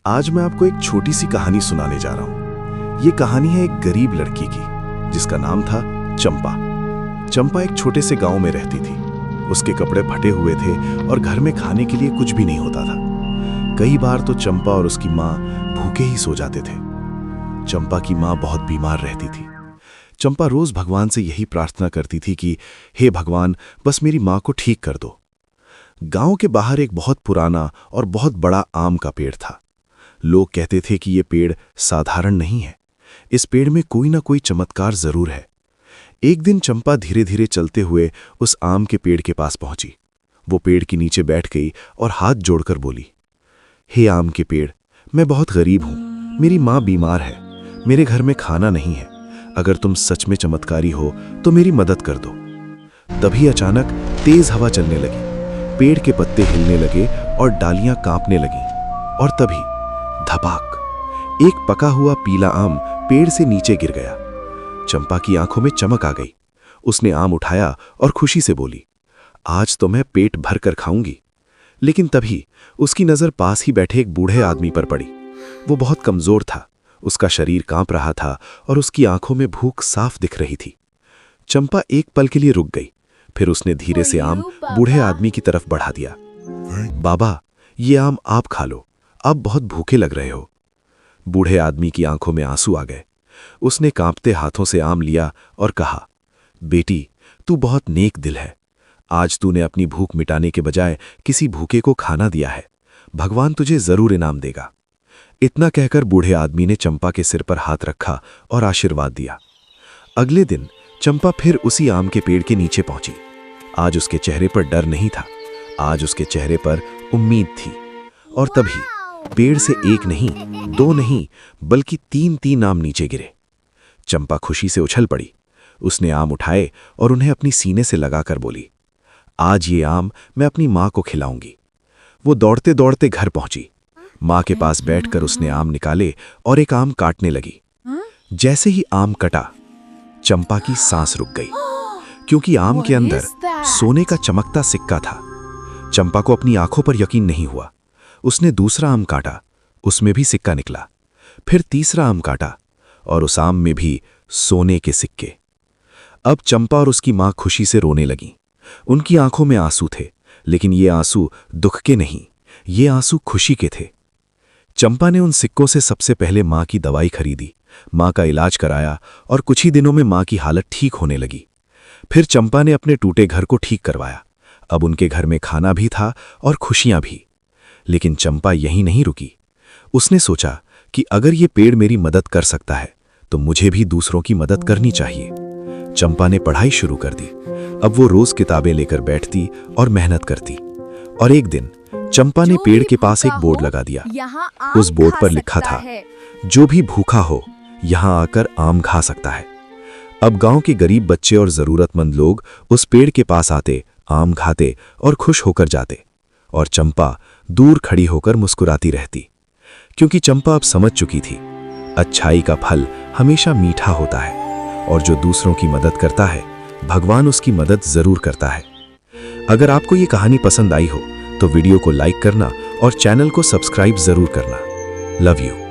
आज मैं आपको एक छोटी सी कहानी सुनाने जा रहा हूँ। ये कहानी है एक गरीब लड़की की जिसका नाम था चंपा। चंपा एक छोटे से गांव में रहती थी। उसके कपड़े फटे हुए थे और घर में खाने के लिए कुछ भी नहीं होता था। कई बार तो चंपा और उसकी माँ भूखे ही सो जाते थे। चंपा की माँ बहुत बीमार रहती थी। चंपा रोज भगवान से यही प्रार्थना करती थी कि हे भगवान, बस मेरी माँ को ठीक कर दो। गांव के बाहर एक बहुत पुराना और बहुत बड़ा आम का पेड़ था। लोग कहते थे कि ये पेड़ साधारण नहीं है, इस पेड़ में कोई ना कोई चमत्कार जरूर है। एक दिन चंपा धीरे धीरे चलते हुए उस आम के पेड़ के पास पहुंची। वो पेड़ के नीचे बैठ गई और हाथ जोड़कर बोली, हे आम के पेड़, मैं बहुत गरीब हूं, मेरी माँ बीमार है, मेरे घर में खाना नहीं है। अगर तुम सच में चमत्कारी हो तो मेरी मदद कर दो। तभी अचानक तेज हवा चलने लगी, पेड़ के पत्ते हिलने लगे और डालियां कांपने लगीं। और तभी धपाक, एक पका हुआ पीला आम पेड़ से नीचे गिर गया। चंपा की आंखों में चमक आ गई। उसने आम उठाया और खुशी से बोली, आज तो मैं पेट भर कर खाऊंगी। लेकिन तभी उसकी नजर पास ही बैठे एक बूढ़े आदमी पर पड़ी। वो बहुत कमजोर था, उसका शरीर कांप रहा था और उसकी आंखों में भूख साफ दिख रही थी। चंपा एक पल के लिए रुक गई, फिर उसने धीरे से आम बूढ़े आदमी की तरफ बढ़ा दिया। बाबा, ये आम आप खा लो, आप बहुत भूखे लग रहे हो। बूढ़े आदमी की आंखों में आंसू आ गए। उसने कांपते हाथों से आम लिया और कहा, बेटी, तू बहुत नेक दिल है। आज तूने अपनी भूख मिटाने के बजाय किसी भूखे को खाना दिया है। भगवान तुझे जरूर इनाम देगा। इतना कहकर बूढ़े आदमी ने चंपा के सिर पर हाथ रखा और आशीर्वाद दिया। अगले दिन चंपा फिर उसी आम के पेड़ के नीचे पहुंची। आज उसके चेहरे पर डर नहीं था, आज उसके चेहरे पर उम्मीद थी। और तभी पेड़ से एक नहीं, दो नहीं, बल्कि तीन आम नीचे गिरे। चंपा खुशी से उछल पड़ी। उसने आम उठाए और उन्हें अपनी सीने से लगाकर बोली, आज ये आम मैं अपनी माँ को खिलाऊंगी। वो दौड़ते दौड़ते घर पहुंची। माँ के पास बैठकर उसने आम निकाले और एक आम काटने लगी। जैसे ही आम कटा, चंपा की सांस रुक गई, क्योंकि आम के अंदर सोने का चमकता सिक्का था। चंपा को अपनी आंखों पर यकीन नहीं हुआ। उसने दूसरा आम काटा, उसमें भी सिक्का निकला। फिर तीसरा आम काटा और उस आम में भी सोने के सिक्के। अब चंपा और उसकी मां खुशी से रोने लगीं। उनकी आंखों में आंसू थे, लेकिन ये आंसू दुख के नहीं, ये आंसू खुशी के थे। चंपा ने उन सिक्कों से सबसे पहले मां की दवाई खरीदी, मां का इलाज कराया और कुछ ही दिनों में मां की हालत ठीक होने लगी। फिर चंपा ने अपने टूटे घर को ठीक करवाया। अब उनके घर में खाना भी था और खुशियां भी। लेकिन चंपा यहीं नहीं रुकी। उसने सोचा कि अगर ये पेड़ मेरी मदद कर सकता है तो मुझे भी दूसरों की मदद करनी चाहिए। चंपा ने पढ़ाई शुरू कर दी। अब वो रोज किताबें लेकर बैठती और मेहनत करती। और एक दिन चंपा ने पेड़ के पास एक बोर्ड लगा दिया। उस बोर्ड पर लिखा था, जो भी भूखा हो यहां आकर आम खा सकता है। अब गांव के गरीब बच्चे और जरूरतमंद लोग उस पेड़ के पास आते, आम खाते और खुश होकर जाते। और चंपा दूर खड़ी होकर मुस्कुराती रहती, क्योंकि चंपा अब समझ चुकी थी, अच्छाई का फल हमेशा मीठा होता है और जो दूसरों की मदद करता है, भगवान उसकी मदद जरूर करता है। अगर आपको ये कहानी पसंद आई हो तो वीडियो को लाइक करना और चैनल को सब्सक्राइब जरूर करना। Love you.